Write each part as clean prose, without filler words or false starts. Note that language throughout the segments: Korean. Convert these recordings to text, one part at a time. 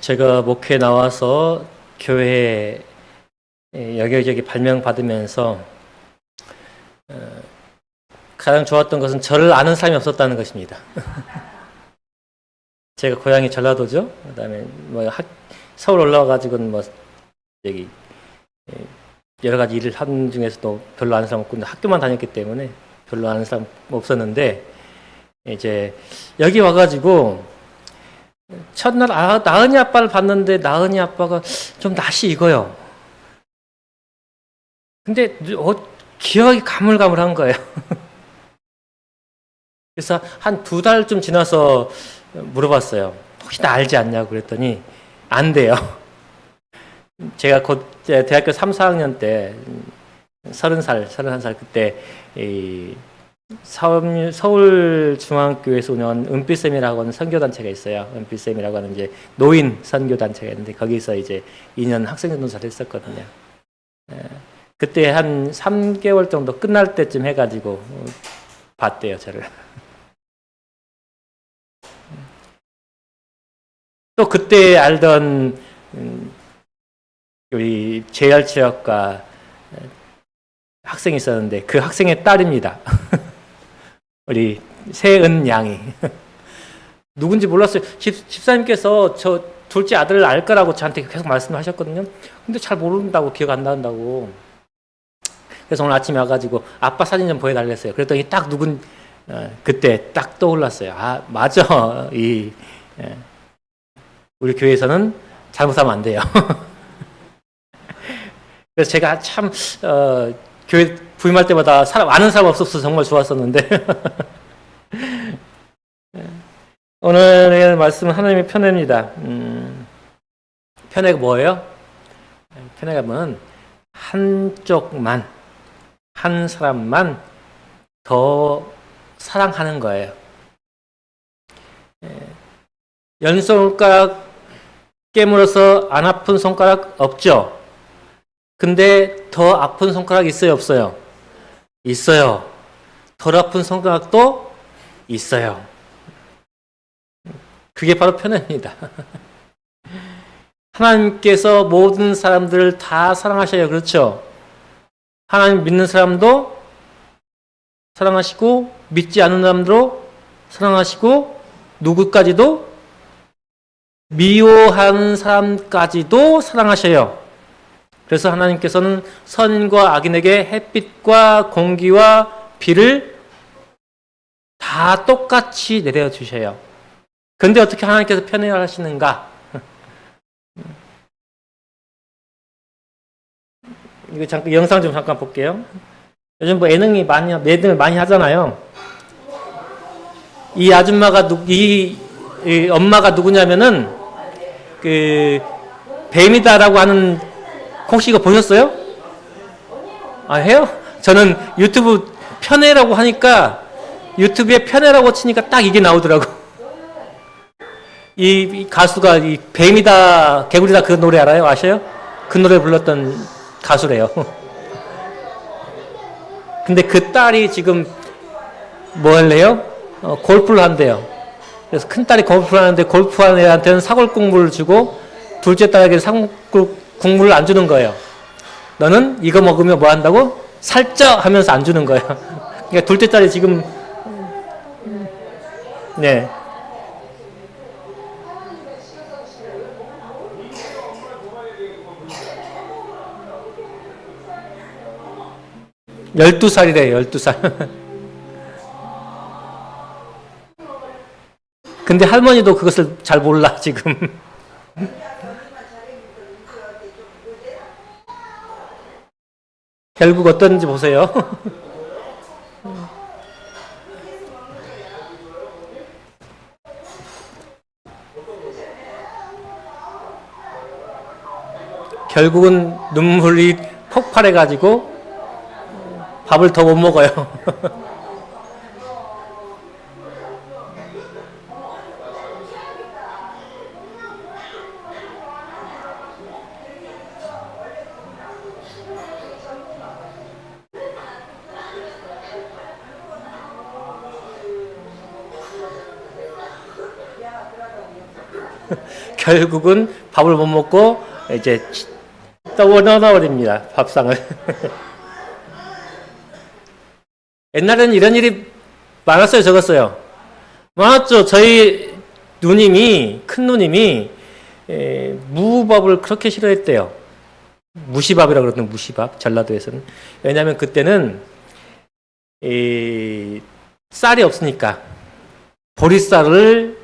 제가 목회 나와서 교회에 여기저기 발명받으면서 가장 좋았던 것은 저를 아는 사람이 없었다는 것입니다. 제가 고향이 전라도죠. 그다음에 서울 올라와가지고는 여기 여러 가지 일을 하는 중에서도 별로 아는 사람 없고 학교만 다녔기 때문에 별로 아는 사람 없었는데 이제 여기 와가지고 첫날 나은이 아빠를 봤는데 나은이 아빠가 좀 낯이 익어요. 근데 기억이 가물가물한 거예요. 그래서 한 2달쯤 지나서 물어봤어요. 혹시 나 알지 않냐고 그랬더니 안 돼요. 제가 곧 대학교 3, 4학년 때 31살 그때 서울중앙교회에서 운영한 은빛샘이라고 하는 선교단체가 있어요. 은빛샘이라고 하는 이제 노인 선교단체가 있는데 거기서 이제 2년 학생전도사를 했었거든요. 그때 한 3개월 정도 끝날 때쯤 해가지고 봤대요, 저를. 또 그때 알던 우리 재활체육과 학생이 있었는데 그 학생의 딸입니다. 우리 세은 양이. 누군지 몰랐어요. 집사님께서 저 둘째 아들을 알 거라고 저한테 계속 말씀하셨거든요. 근데 잘 모른다고, 기억 안 난다고. 그래서 오늘 아침에 와가지고 아빠 사진 좀 보여달랬어요. 그랬더니 딱 그때 딱 떠올랐어요. 아, 맞아. 우리 교회에서는 잘못하면 안 돼요. 그래서 제가 참 교회 부임할 때마다 아는 사람 없어서 정말 좋았었는데 오늘의 말씀은 하나님의 편애입니다. 편애가 뭐예요? 편애가 뭐는 한쪽만, 한 사람만 더 사랑하는 거예요. 연손가락 깨물어서 안 아픈 손가락 없죠? 근데 더 아픈 손가락 있어요, 없어요? 있어요. 덜 아픈 손가락도 있어요. 그게 바로 편애입니다. 하나님께서 모든 사람들을 다 사랑하셔요. 그렇죠? 하나님 믿는 사람도 사랑하시고 믿지 않는 사람도 사랑하시고 누구까지도 미워한 사람까지도 사랑하셔요. 그래서 하나님께서는 선인과 악인에게 햇빛과 공기와 비를 다 똑같이 내려주셔요. 그런데 어떻게 하나님께서 편애를 하시는가? 이거 잠깐 영상 좀 잠깐 볼게요. 요즘 예능을 많이 하잖아요. 이 아줌마가 이 엄마가 누구냐면은 뱀이다라고 하는 혹시 이거 보셨어요? 아, 해요? 저는 유튜브 편애라고 하니까 유튜브에 편애라고 치니까 딱 이게 나오더라고. 이 가수가 이 뱀이다 개구리다 그 노래 알아요? 아셔요? 그 노래 불렀던 가수래요. 근데 그 딸이 지금 뭐 할래요? 골프를 한대요. 그래서 큰 딸이 골프를 하는데 골프하는 애한테는 사골 국물을 주고 둘째 딸에게 사골 국물을 안 주는 거예요. 너는 이거 먹으면 뭐 한다고? 살쪄 하면서 안 주는 거예요. 그러니까 둘째 딸이 지금 네. 열두 살이래요. 12살. 근데 할머니도 그것을 잘 몰라 지금. 결국 어떤지 보세요. 결국은 눈물이 폭발해가지고 밥을 더 못 먹어요. 결국은 밥을 못 먹고 이제 떠나버립니다. 밥상을. 옛날에는 이런 일이 많았어요, 적었어요? 많았죠. 저희 누님이, 큰 누님이 무밥을 그렇게 싫어했대요. 무시밥이라고 그러거든요. 무시밥, 전라도에서는. 왜냐하면 그때는 쌀이 없으니까 보리쌀을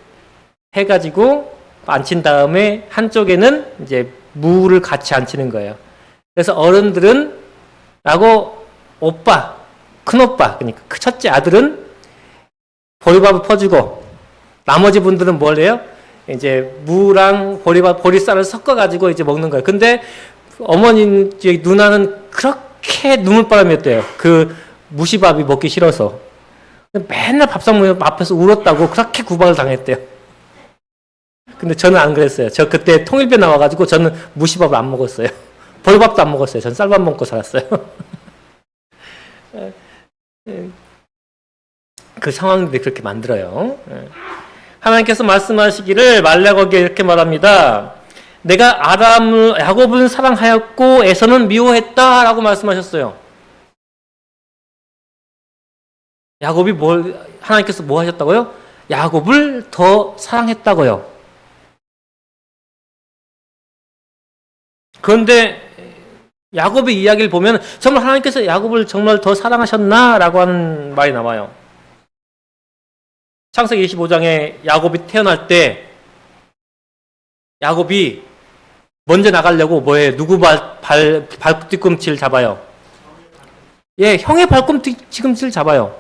해가지고 안친 다음에 한쪽에는 이제 무를 같이 안치는 거예요. 그래서 어른들은 라고 오빠, 큰오빠, 그러니까 그 첫째 아들은 보리밥을 퍼주고 나머지 분들은 뭘 해요? 이제 무랑 보리쌀을 섞어가지고 이제 먹는 거예요. 근데 어머님, 누나는 그렇게 눈물바람이었대요. 그 무시밥이 먹기 싫어서. 맨날 밥상 앞에서 울었다고 그렇게 구박을 당했대요. 근데 저는 안 그랬어요. 저 그때 통일배 나와가지고 저는 무시밥을 안 먹었어요. 보리밥도 안 먹었어요. 전 쌀밥 먹고 살았어요. 그 상황들이 그렇게 만들어요. 하나님께서 말씀하시기를 말라기에 이렇게 말합니다. 내가 야곱을 사랑하였고 에서는 미워했다라고 말씀하셨어요. 야곱이 하나님께서 뭐 하셨다고요? 야곱을 더 사랑했다고요. 그런데 야곱의 이야기를 보면 정말 하나님께서 야곱을 정말 더 사랑하셨나라고 하는 말이 나와요. 창세기 25장에 야곱이 태어날 때 야곱이 먼저 나가려고 누구 발뒤꿈치를 잡아요? 예, 형의 발꿈치를 잡아요.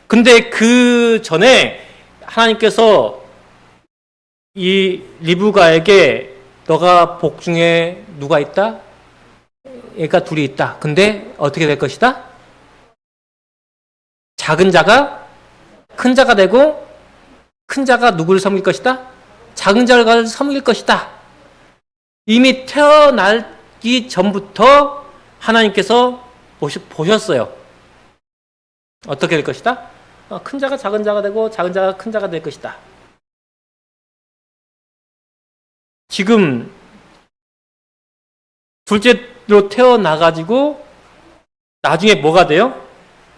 근데 그 전에 하나님께서 이 리브가에게 너가 복 중에 누가 있다? 얘가 둘이 있다. 근데 어떻게 될 것이다? 작은 자가 큰 자가 되고 큰 자가 누구를 섬길 것이다? 작은 자를 섬길 것이다. 이미 태어나기 전부터 하나님께서 보셨어요. 어떻게 될 것이다? 큰 자가 작은 자가 되고 작은 자가 큰 자가 될 것이다. 지금 둘째로 태어나가지고 나중에 뭐가 돼요?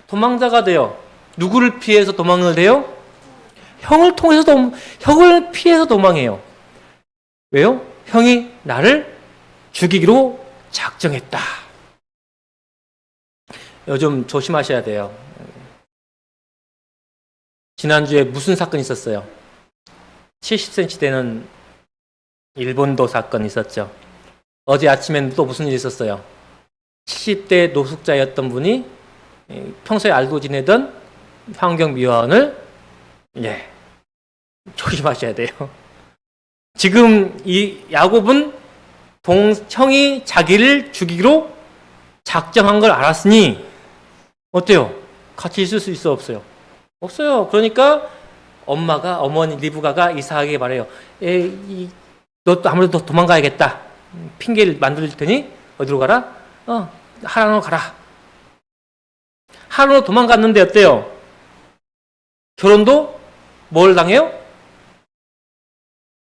도망자가 돼요. 누구를 피해서 도망을 해요? 형을 피해서 도망해요. 왜요? 형이 나를 죽이기로 작정했다. 요즘 조심하셔야 돼요. 지난주에 무슨 사건이 있었어요? 70cm 되는 일본도 사건이 있었죠. 어제 아침에는 또 무슨 일이 있었어요? 70대 노숙자였던 분이 평소에 알고 지내던 환경미화원을 조심하셔야 돼요. 지금 이 야곱은 형이 자기를 죽이기로 작정한 걸 알았으니 어때요? 같이 있을 수 있어 없어요? 없어요. 그러니까 어머니 리브가가 이삭에게 말해요. 너 아무래도 도망가야겠다. 핑계를 만들 테니 어디로 가라? 하란으로 가라. 하란으로 도망갔는데 어때요? 결혼도 뭘 당해요?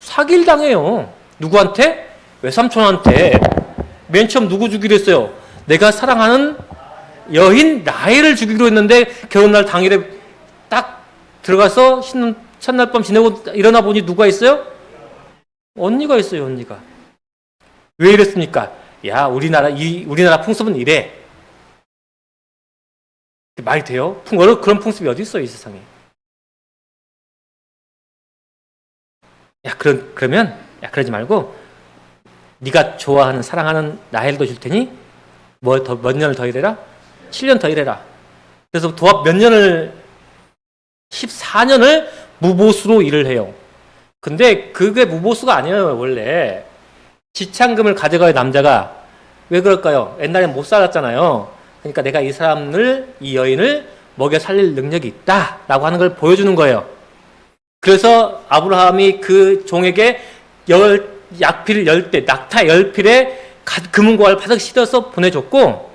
사기를 당해요. 누구한테? 외삼촌한테. 맨 처음 누구 주기로 했어요? 내가 사랑하는 여인 라헬을 주기로 했는데 결혼날 당일에 딱 들어가서 첫날 밤 지내고 일어나 보니 누가 있어요? 언니가 있어요. 언니가. 왜 이랬습니까? 야, 우리나라 풍습은 이래. 말이 돼요? 그런 풍습이 어디 있어요, 이 세상에? 그러면 그러지 말고 네가 좋아하는 사랑하는 라헬도 줄 테니 몇 년을 더 일해라? 7년 더 일해라. 그래서 도합 몇 년을 14년을 무보수로 일을 해요. 근데 그게 무보수가 아니에요. 원래 지참금을 가져가야 남자가. 왜 그럴까요? 옛날엔 못 살았잖아요. 그러니까 내가 이 여인을 먹여 살릴 능력이 있다라고 하는 걸 보여주는 거예요. 그래서 아브라함이 그 종에게 약필 10대, 낙타 10필에 금은고알 바닥 씻어서 보내줬고,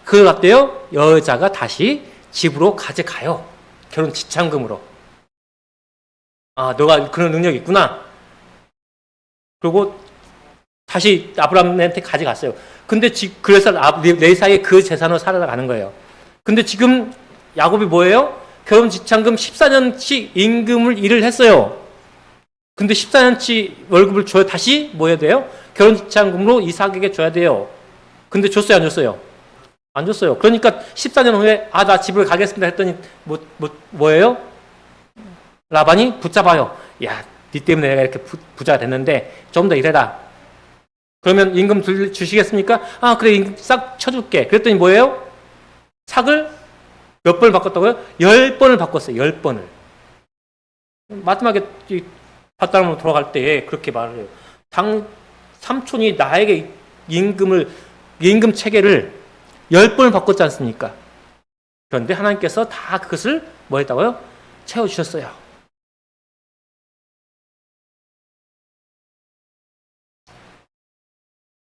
그걸 갖대요. 여자가 다시 집으로 가져가요. 결혼 지참금으로. 너가 그런 능력이 있구나. 그리고 다시 아브라함한테 가져갔어요. 근데 그래서 내 사이에 그 재산으로 살아가는 거예요. 근데 지금 야곱이 뭐예요? 결혼 지참금 14년치 임금을 일을 했어요. 근데 14년치 월급을 줘야 다시 뭐 해야 돼요? 결혼 지참금으로 이삭에게 줘야 돼요. 근데 줬어요, 안 줬어요? 안 줬어요. 그러니까 14년 후에 나 집을 가겠습니다 했더니 뭐예요? 라반이 붙잡아요. 야, 니 때문에 내가 이렇게 부자가 됐는데 좀 더 일해라. 그러면 임금 주시겠습니까? 그래, 임금 싹 쳐줄게. 그랬더니 뭐예요? 삭을 몇 번을 바꿨다고요? 10번을 바꿨어요. 10번을. 마지막에 밭다람으로 돌아갈 때 그렇게 말을 해요. 삼촌이 나에게 임금 체계를 10번을 바꿨지 않습니까? 그런데 하나님께서 다 그것을 뭐 했다고요? 채워주셨어요.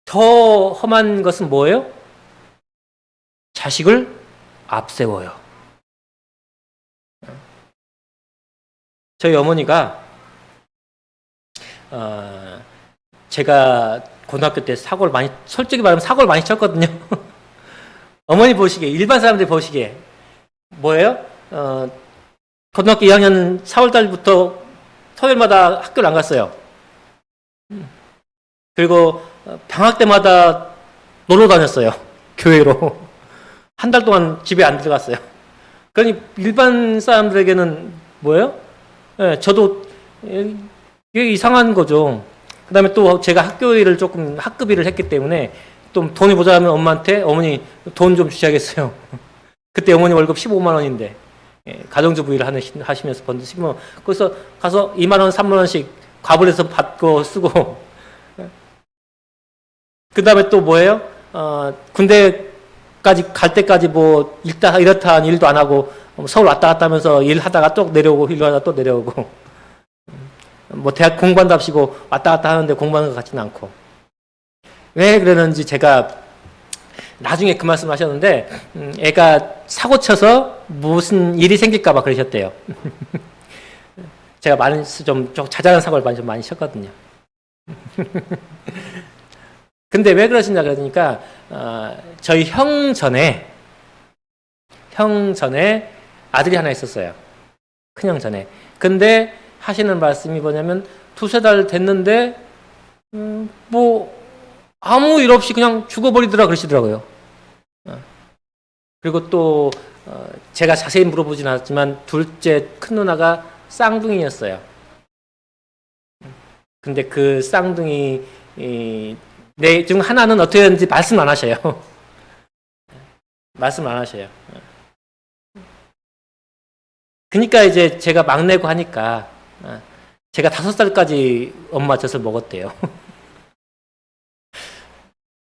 더 험한 것은 뭐예요? 자식을 앞세워요. 저희 어머니가 제가 고등학교 때 솔직히 말하면 사고를 많이 쳤거든요. 어머니 보시기에, 일반 사람들이 보시기에 뭐예요? 고등학교 2학년 4월달부터 토요일마다 학교를 안 갔어요. 그리고 방학 때마다 놀러 다녔어요. 교회로. 한 달 동안 집에 안 들어갔어요. 그러니 일반 사람들에게는 뭐예요? 저도 이게 이상한 거죠. 그 다음에 또 제가 학교 일을 조금 학급 일을 했기 때문에 또 돈이 모자라면 엄마한테 어머니 돈 좀 주셔야겠어요. 그때 어머니 월급 15만 원인데 가정주부 일을 하시면서 번 15만 원. 그래서 가서 2만 원, 3만 원씩 과불해서 받고 쓰고 그 다음에 또 뭐예요? 군대까지 갈 때까지 뭐 이렇다 한 일도 안 하고 서울 왔다 갔다 하면서 일하다가 또 내려오고 일하다가 또 내려오고 뭐 대학 공부한다 합시고 왔다 갔다 하는데 공부하는 것 같지는 않고 왜 그러는지 제가 나중에 그 말씀 하셨는데 애가 사고 쳐서 무슨 일이 생길까 봐 그러셨대요. 제가 좀 자잘한 사고를 좀 많이 쳤거든요. 근데 왜 그러시냐 그러니까 저희 형 전에 아들이 하나 있었어요. 큰형 전에. 근데 하시는 말씀이 뭐냐면 두세 달 됐는데 뭐 아무 일 없이 그냥 죽어버리더라 그러시더라고요. 그리고 또 제가 자세히 물어보진 않았지만 둘째 큰 누나가 쌍둥이였어요. 근데 그 쌍둥이 중 하나는 어떻게 되는지 말씀 안 하셔요. 말씀 안 하셔요. 그러니까 이제 제가 막내고 하니까 제가 5살까지 엄마 젖을 먹었대요.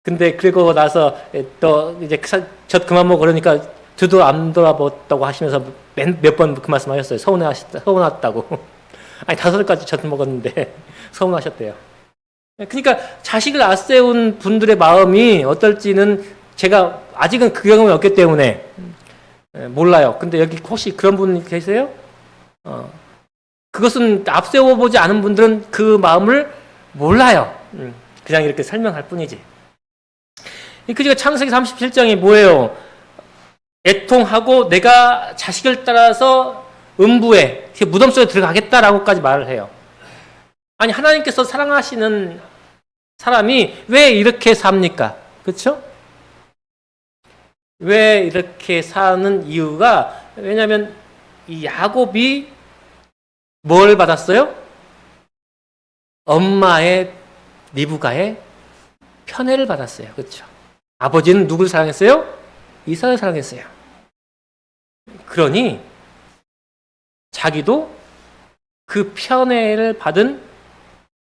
근데 그리고 나서 또 이제 젖 그만 먹어 그러니까 뒤도 안 돌아봤다고 하시면서 몇 번 그 말씀 하셨어요. 서운하다고. 아니 5살까지 젖 먹었는데 서운하셨대요. 그러니까 자식을 앞세운 분들의 마음이 어떨지는 제가 아직은 그 경험이 없기 때문에 몰라요. 근데 여기 혹시 그런 분 계세요? 그것은 앞세워보지 않은 분들은 그 마음을 몰라요. 그냥 이렇게 설명할 뿐이지. 그러니까 창세기 37장이 뭐예요? 애통하고 내가 자식을 따라서 음부에 무덤 속에 들어가겠다라고까지 말을 해요. 아니 하나님께서 사랑하시는 사람이 왜 이렇게 삽니까? 그렇죠? 왜 이렇게 사는 이유가 왜냐하면 이 야곱이 뭘 받았어요? 엄마의 리브가의 편애를 받았어요. 그렇죠? 아버지는 누굴 사랑했어요? 이삭을 사랑했어요. 그러니 자기도 그 편애를 받은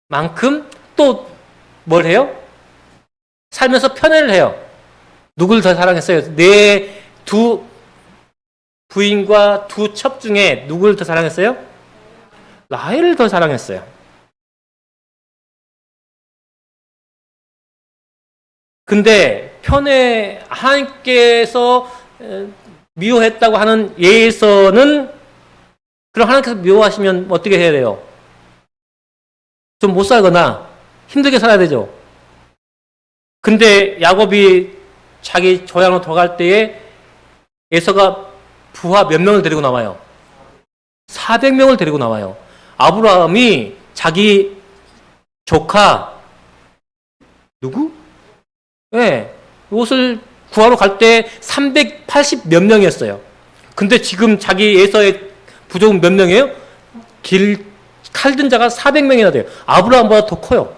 만큼 또 뭘 해요? 살면서 편애를 해요. 누굴 더 사랑했어요? 내 두 부인과 두 첩 중에 누굴 더 사랑했어요? 라헬을 더 사랑했어요. 근데 편애 하나님께서 미워했다고 하는 예에서는 그럼 하나님께서 미워하시면 어떻게 해야 돼요? 좀 못 살거나 힘들게 살아야 되죠. 근데 야곱이 자기 고향으로 돌아갈 때에 에서가 부하 몇 명을 데리고 나와요? 400명을 데리고 나와요. 아브라함이 자기 조카 누구? 네, 이것을 구하러 갈 때 380 몇 명이었어요. 근데 지금 자기 에서의 부족은 몇 명이에요? 칼든 자가 400명이나 돼요. 아브라함보다 더 커요.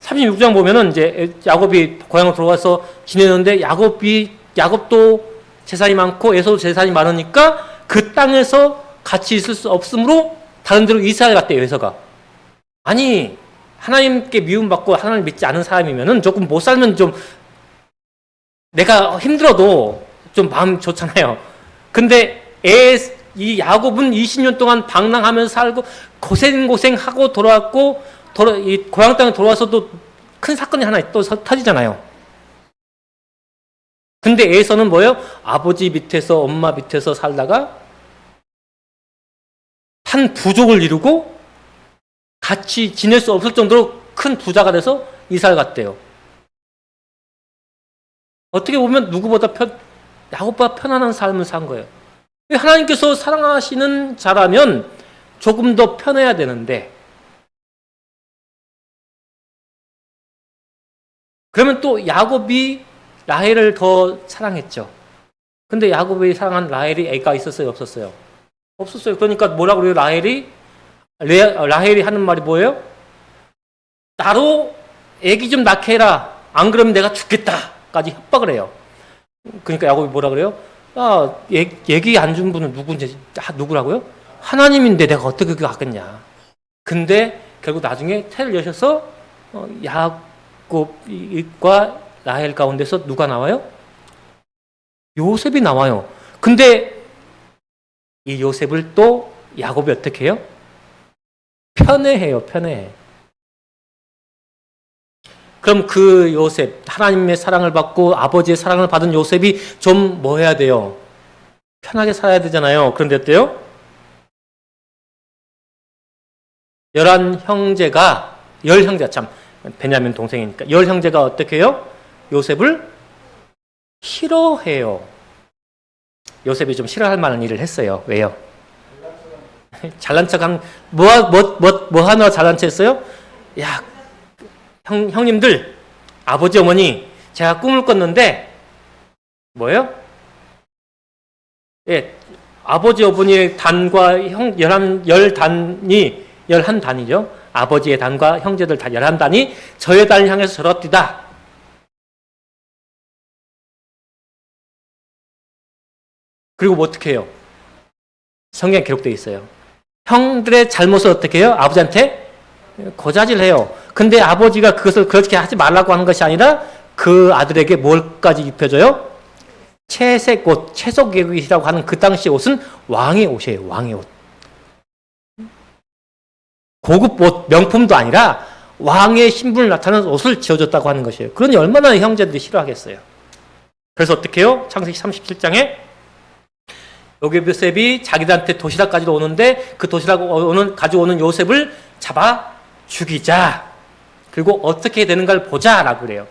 (36장) 보면은 이제 야곱이 고향으로 돌아가서 지내는데 야곱도 재산이 많고 에서도 재산이 많으니까 그 땅에서 같이 있을 수 없으므로 다른 데로 이사를 갔대요. 에서가. 아니, 하나님께 미움받고 하나님 믿지 않은 사람이면은 조금 못 살면 좀 내가 힘들어도 좀 마음 좋잖아요. 근데 이 야곱은 20년 동안 방랑하면서 살고 고생하고 돌아왔고 이 고향 땅에 돌아와서도 큰 사건이 하나 또 터지잖아요. 근데 에서는 뭐예요? 아버지 밑에서 엄마 밑에서 살다가 한 부족을 이루고 같이 지낼 수 없을 정도로 큰 부자가 돼서 이사를 갔대요. 어떻게 보면 누구보다 야곱보다 편안한 삶을 산 거예요. 하나님께서 사랑하시는 자라면 조금 더 편해야 되는데, 그러면 또 야곱이 라헬을 더 사랑했죠. 근데 야곱이 사랑한 라헬이 애가 있었어요, 없었어요? 없었어요. 그러니까 뭐라고 그래요? 라헬이 하는 말이 뭐예요? 나로 애기 좀 낳게 해라. 안 그러면 내가 죽겠다까지 협박을 해요. 그러니까 야곱이 뭐라 그래요? 얘기 안 준 분은 누구라고요? 하나님인데 내가 어떻게 그거 하겠냐. 근데 결국 나중에 태를 여셔서 야곱과 라헬 가운데서 누가 나와요? 요셉이 나와요. 근데 이 요셉을 또 야곱이 어떻게 해요? 편애해요. 편애해. 그럼 그 요셉, 하나님의 사랑을 받고 아버지의 사랑을 받은 요셉이 좀 뭐 해야 돼요? 편하게 살아야 되잖아요. 그런데 어때요? 10형제가 참 베냐민 동생이니까 10형제가 어떻게 해요? 요셉을 싫어해요. 요셉이 좀 싫어할 만한 일을 했어요. 왜요? 잘난 척한 뭐 하나 잘난 척 했어요? 야, 형님들, 아버지 어머니, 제가 꿈을 꿨는데 뭐예요? 예, 아버지 어머니의 단과 열 단이 11단이죠. 아버지의 단과 형제들 다 11단이 저의 단을 향해서 저렇디다. 그리고 뭐 어떻게 해요? 성경에 기록되어 있어요. 형들의 잘못을 어떻게 해요? 아버지한테 고자질해요. 근데 아버지가 그것을 그렇게 하지 말라고 하는 것이 아니라 그 아들에게 뭘까지 입혀줘요? 채색 옷, 채석옷이라고 하는 그 당시 옷은 왕의 옷이에요. 왕의 옷. 고급 옷, 명품도 아니라 왕의 신분을 나타내는 옷을 지어줬다고 하는 것이에요. 그러니 얼마나 형제들이 싫어하겠어요. 그래서 어떻게 해요? 창세기 37장에 요셉이 자기들한테 도시락 가지러 오는데 그 도시락 가져오는 요셉을 잡아 죽이자. 그리고 어떻게 되는가를 보자라고 그래요.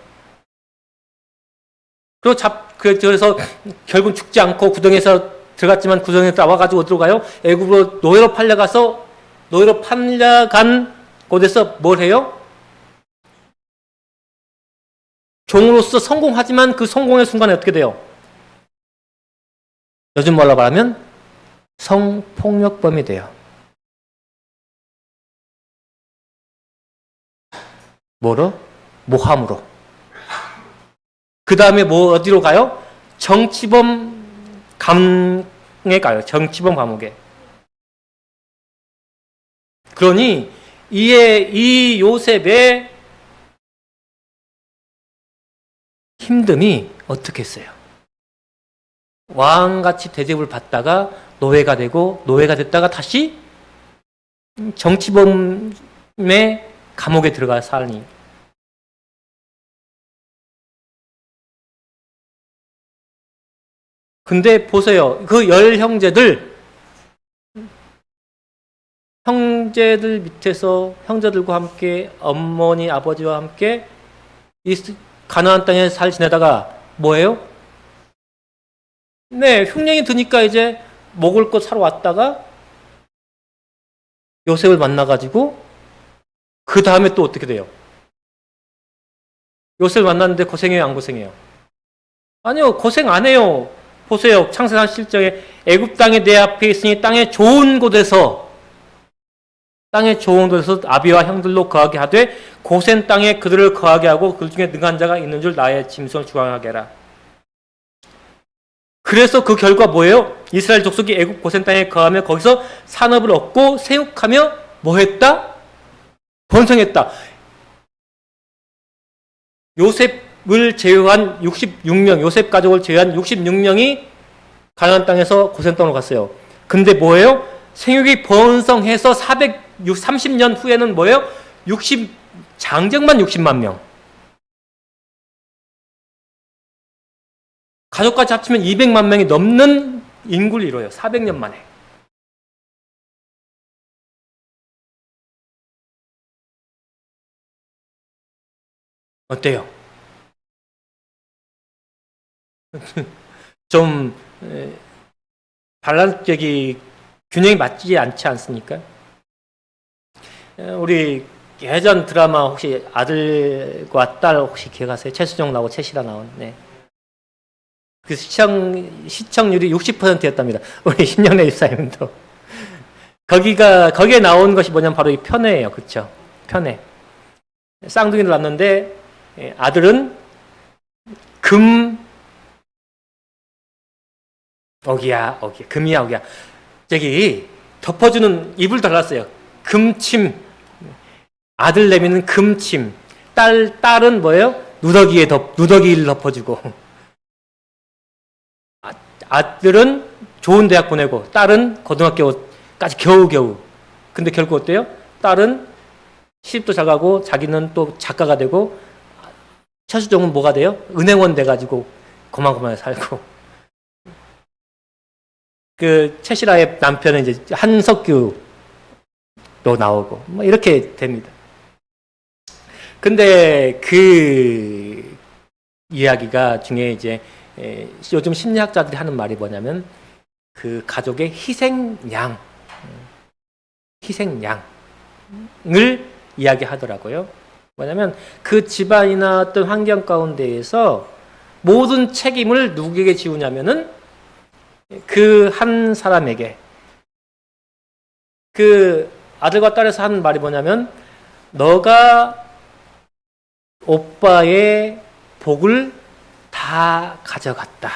그래서 결국 죽지 않고 구덩이에서 들어갔지만 구덩이에 나와가지고 어디로 가요? 애굽으로 노예로 팔려간 곳에서 뭘 해요? 종으로서 성공하지만 그 성공의 순간에 어떻게 돼요? 요즘 말로 말하면 성폭력범이 돼요. 뭐로? 모함으로. 그 다음에 어디로 가요? 정치범 감옥에 가요. 정치범 감옥에. 그러니 이 요셉의 힘듦이 어떻게 했어요? 왕같이 대접을 받다가 노예가 됐다가 다시 정치범의 감옥에 들어가 살니. 근데 보세요. 그 10형제들 형제들 밑에서 형제들과 함께 어머니 아버지와 함께 이 가나안 땅에 잘 지내다가 뭐예요? 네, 흉년이 드니까 이제 먹을 거 사러 왔다가 요셉을 만나가지고 그 다음에 또 어떻게 돼요? 요셉을 만났는데 고생해요, 안 고생해요? 아니요, 고생 안 해요. 보세요, 창세기 47장에 애굽 땅이 내 앞에 있으니 땅의 좋은 곳에서 아비와 형들로 거하게 하되 고센 땅에 그들을 거하게 하고 그 중에 능한 자가 있는 줄 나의 짐승을 주관하게 해라. 그래서 그 결과 뭐예요? 이스라엘 족속이 애굽 고센 땅에 거하며 거기서 산업을 얻고 생육하며 뭐 했다? 번성했다. 요셉을 제외한 66명, 요셉 가족을 제외한 66명이 가나안 땅에서 고센 땅으로 갔어요. 근데 뭐예요? 생육이 번성해서 430년 후에는 뭐예요? 장정만 60만 명. 가족까지 합치면 200만 명이 넘는 인구를 이뤄요. 400년 만에. 어때요? 좀 밸런스적이 균형이 맞지 않지 않습니까? 우리 예전 드라마 혹시 아들과 딸 혹시 기억하세요? 최수정 나오고 최시라 나온. 네. 그 시청률이 60%였답니다. 우리 신영래 집사님도. 거기에 나온 것이 뭐냐면 바로 이 편애예요. 그쵸? 편애. 쌍둥이를 낳았는데, 아들은 금이야. 저기, 덮어주는 이불 달랐어요. 금침. 아들 내미는 금침. 딸은 뭐예요? 누더기를 덮어주고. 아들은 좋은 대학 보내고 딸은 고등학교까지 겨우겨우. 근데 결국 어때요? 딸은 시집도 잘 가고 자기는 또 작가가 되고 최수종은 뭐가 돼요? 은행원 돼가지고 고만고만하게 살고. 그 최시라의 남편은 이제 한석규로 나오고 뭐 이렇게 됩니다. 근데 그 이야기가 중에 이제 요즘 심리학자들이 하는 말이 뭐냐면 그 가족의 희생양을 이야기하더라고요. 뭐냐면 그 집안이나 어떤 환경 가운데에서 모든 책임을 누구에게 지우냐면은 그 한 사람에게. 그 아들과 딸에서 하는 말이 뭐냐면 너가 오빠의 복을 다 가져갔다.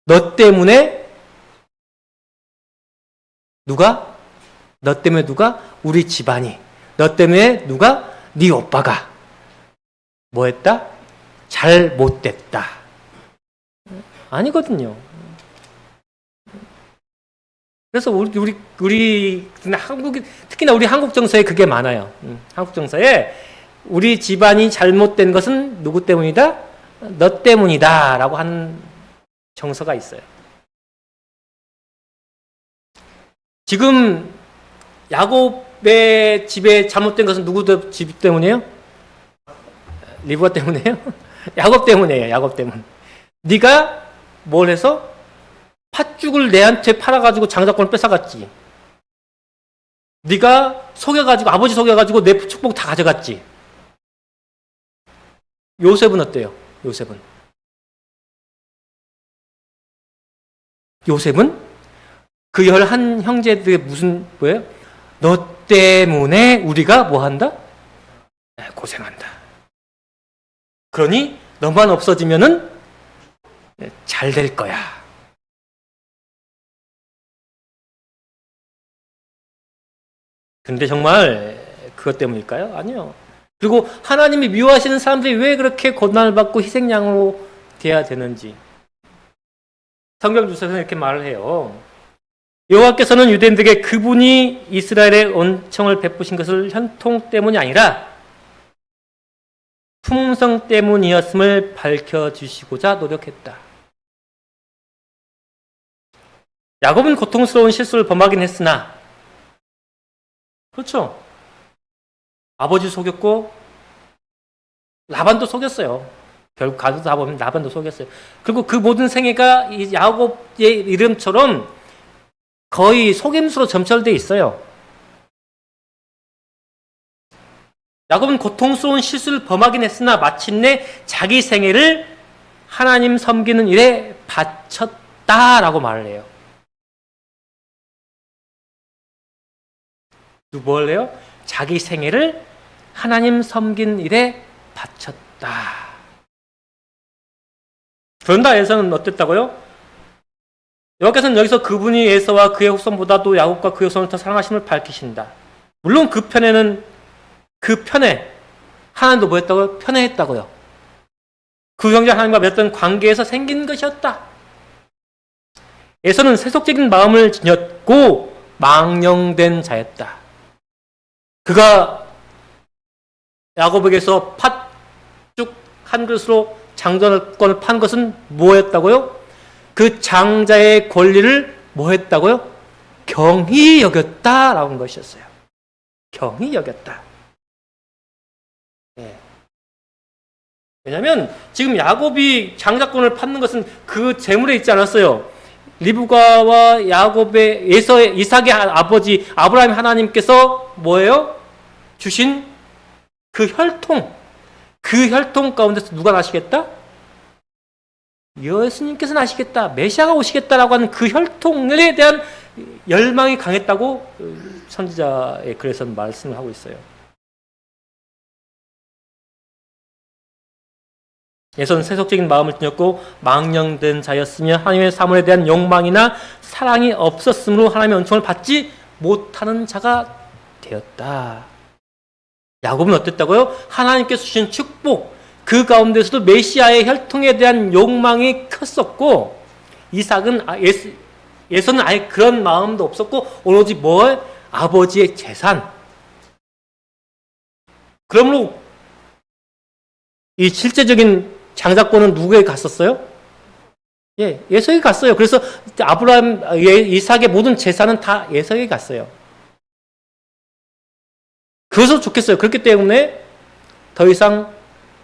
너 때문에 누가? 우리 집안이. 너 때문에 누가? 네 오빠가 뭐 했다? 잘못됐다. 아니거든요. 그래서 우리 특히나 우리 한국 정서에 그게 많아요. 한국 정서에 우리 집안이 잘못된 것은 누구 때문이다? 너 때문이다 라고 하는 정서가 있어요. 지금 야곱의 집에 잘못된 것은 누구 집 때문이에요? 리브가 때문이에요? 야곱 때문이에요. 야곱 때문. 네가 뭘 해서? 팥죽을 내한테 팔아가지고 장자권을 뺏어갔지. 네가 아버지 속여가지고 내 축복 다 가져갔지. 요셉은 어때요? 요셉은 그 11 형제들의 뭐예요? 너 때문에 우리가 뭐 한다? 고생한다. 그러니 너만 없어지면은 잘 될 거야. 근데 정말 그것 때문일까요? 아니요. 그리고 하나님이 미워하시는 사람들이 왜 그렇게 고난을 받고 희생양으로 돼야 되는지 성경 주석에서 이렇게 말을 해요. 여호와께서는 유대인들에게 그분이 이스라엘의 은총을 베푸신 것을 현통 때문이 아니라 품성 때문이었음을 밝혀주시고자 노력했다. 야곱은 고통스러운 실수를 범하긴 했으나 그렇죠? 아버지 속였고 라반도 속였어요. 결국 가서 다 보면 라반도 속였어요. 그리고 그 모든 생애가 이 야곱의 이름처럼 거의 속임수로 점철되어 있어요. 야곱은 고통스러운 실수를 범하긴 했으나 마침내 자기 생애를 하나님 섬기는 일에 바쳤다라고 말을 해요. 뭘 해요? 자기 생애를 하나님 섬긴 일에 바쳤다. 그런다 에서는 어땠다고요? 여기서 그분이 에서와 그의 후손보다도 야곱과 그의 후손을 더 사랑하심을 밝히신다. 물론 그 편에 하나님도 뭐 했다고요? 편애했다고요. 그 형제 하나님과 맺었던 관계에서 생긴 것이었다. 에서는 세속적인 마음을 지녔고 망령된 자였다. 그가 야곱에게서 팥죽 한 그릇으로 장자권을 판 것은 뭐였다고요? 그 장자의 권리를 뭐했다고요? 경히 여겼다라고 한 것이었어요. 경히 여겼다. 네. 왜냐하면 지금 야곱이 장자권을 받는 것은 그 재물에 있지 않았어요. 리브가와 야곱의 이삭의 아버지 아브라함 하나님께서 뭐예요? 주신 그 혈통 가운데서 누가 나시겠다? 예수님께서 나시겠다, 메시아가 오시겠다라고 하는 그 혈통에 대한 열망이 강했다고 선지자의 글에서 말씀을 하고 있어요. 예서는 세속적인 마음을 지녔고 망령된 자였으며 하나님의 사물에 대한 욕망이나 사랑이 없었으므로 하나님의 은총을 받지 못하는 자가 되었다. 야곱은 어땠다고요? 하나님께서 주신 축복, 그 가운데서도 메시아의 혈통에 대한 욕망이 컸었고, 예서는 아예 그런 마음도 없었고, 오로지 아버지의 재산. 그러므로 이 실제적인 장자권은 누구에게 갔었어요? 예서에게 갔어요. 그래서 이삭의 모든 재산은 다 예서에게 갔어요. 그것으로 좋겠어요. 그렇기 때문에 더 이상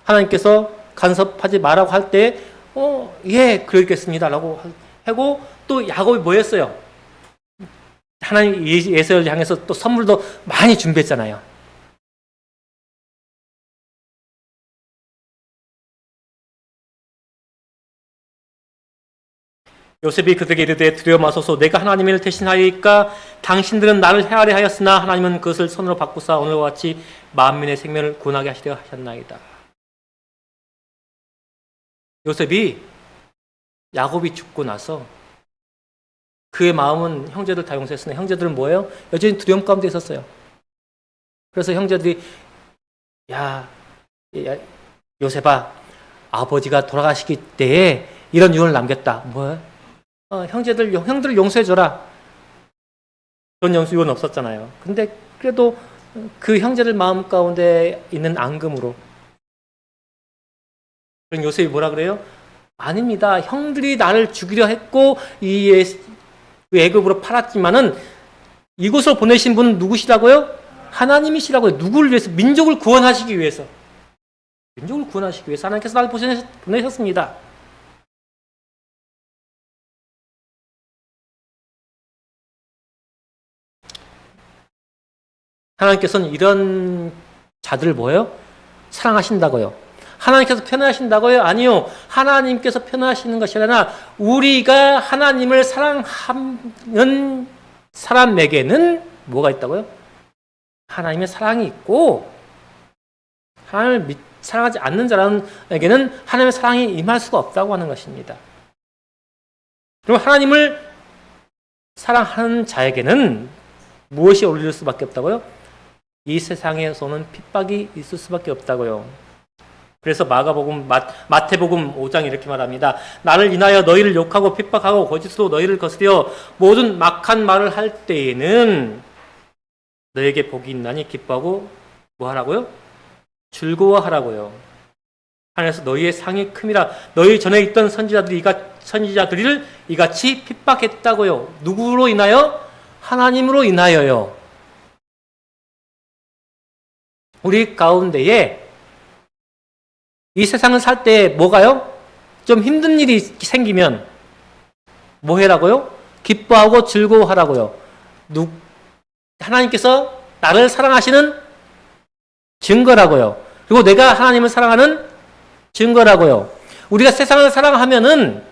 하나님께서 간섭하지 말라고 할 때, 그러겠습니다. 라고 하고, 또 야곱이 뭐 했어요? 하나님 예서를 향해서 또 선물도 많이 준비했잖아요. 요셉이 그들에게 이르되 두려워 마소서 내가 하나님을 대신하리까 당신들은 나를 헤아려 하였으나 하나님은 그것을 손으로 바꾸사 오늘과 같이 만민의 생명을 구원하게 하시려 하셨나이다. 요셉이 야곱이 죽고 나서 그의 마음은 형제들 다 용서했으나 형제들은 뭐예요? 여전히 두려움 가운데 있었어요. 그래서 형제들이 요셉아 아버지가 돌아가시기 때에 이런 유언을 남겼다. 뭐예요? 형들을 용서해줘라. 그런 유언은 없었잖아요. 근데 그래도 그 형제들 마음 가운데 있는 앙금으로. 그럼 요셉이 뭐라 그래요? 아닙니다. 형들이 나를 죽이려 했고 이 애굽으로 팔았지만은 이곳으로 보내신 분은 누구시라고요? 하나님이시라고요. 누구를 위해서? 민족을 구원하시기 위해서. 민족을 구원하시기 위해서 하나님께서 나를 보내셨습니다. 하나님께서는 이런 자들을 뭐예요? 사랑하신다고요. 하나님께서 편애하신다고요? 아니요. 하나님께서 편애하시는 것이 아니라 우리가 하나님을 사랑하는 사람에게는 뭐가 있다고요? 하나님의 사랑이 있고 하나님을 사랑하지 않는 자에게는 하나님의 사랑이 임할 수가 없다고 하는 것입니다. 그럼 하나님을 사랑하는 자에게는 무엇이 어울릴 수밖에 없다고요? 이 세상에서는 핍박이 있을 수밖에 없다고요. 그래서 마태복음 5장 이렇게 말합니다. 나를 인하여 너희를 욕하고 핍박하고 거짓으로 너희를 거스려 모든 막한 말을 할 때에는 너에게 복이 있나니 기뻐하고 뭐 하라고요? 즐거워하라고요. 하나님께서 너희의 상이 큼이라. 너희 전에 있던 선지자들을 이같이 핍박했다고요. 누구로 인하여? 하나님으로 인하여요. 우리 가운데에 이 세상을 살 때 뭐가요? 좀 힘든 일이 생기면 뭐 해라고요? 기뻐하고 즐거워하라고요. 하나님께서 나를 사랑하시는 증거라고요. 그리고 내가 하나님을 사랑하는 증거라고요. 우리가 세상을 사랑하면은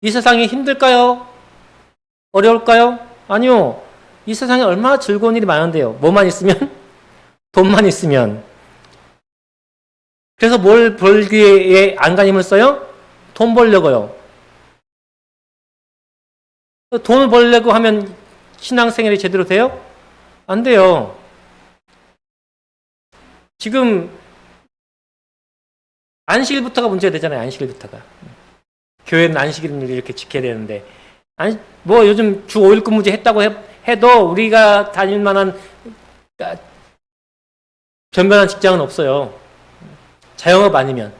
이 세상이 힘들까요? 어려울까요? 아니요. 이 세상에 얼마나 즐거운 일이 많은데요. 뭐만 있으면? 돈만 있으면. 그래서 뭘 벌기에 안간힘을 써요? 돈 벌려고요. 돈을 벌려고 하면 신앙생활이 제대로 돼요? 안 돼요. 지금 안식일부터가 문제가 되잖아요. 안식일부터가. 교회는 안식일을 이렇게 지켜야 되는데 뭐 요즘 주 5일 근무제 했다고 해도 우리가 다닐 만한 변변한 직장은 없어요. 자영업 아니면.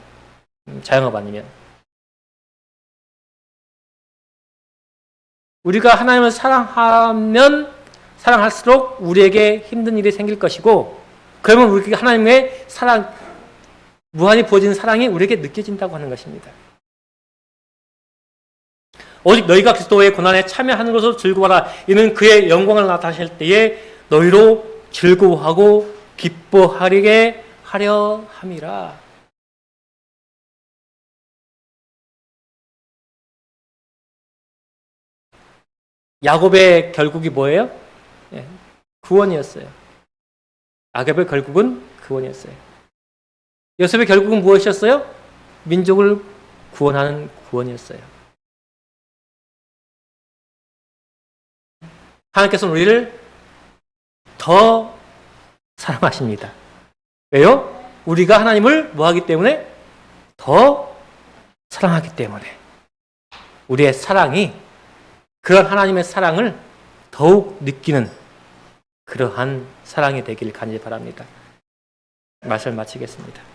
우리가 하나님을 사랑하면 사랑할수록 우리에게 힘든 일이 생길 것이고, 그러면 우리가 하나님의 사랑, 무한히 부어진 사랑이 우리에게 느껴진다고 하는 것입니다. 오직 너희가 그리스도의 고난에 참여하는 것으로 즐거워하라. 이는 그의 영광을 나타내실 때에 너희로 즐거워하고 기뻐하리게 하려 함이라. 야곱의 결국이 뭐예요? 구원이었어요. 야곱의 결국은 구원이었어요. 요셉의 결국은 무엇이었어요? 민족을 구원하는 구원이었어요. 하나님께서는 우리를 더 사랑하십니다. 왜요? 우리가 하나님을 뭐하기 때문에? 더 사랑하기 때문에. 우리의 사랑이 그런 하나님의 사랑을 더욱 느끼는 그러한 사랑이 되길 간절히 바랍니다. 말씀을 마치겠습니다.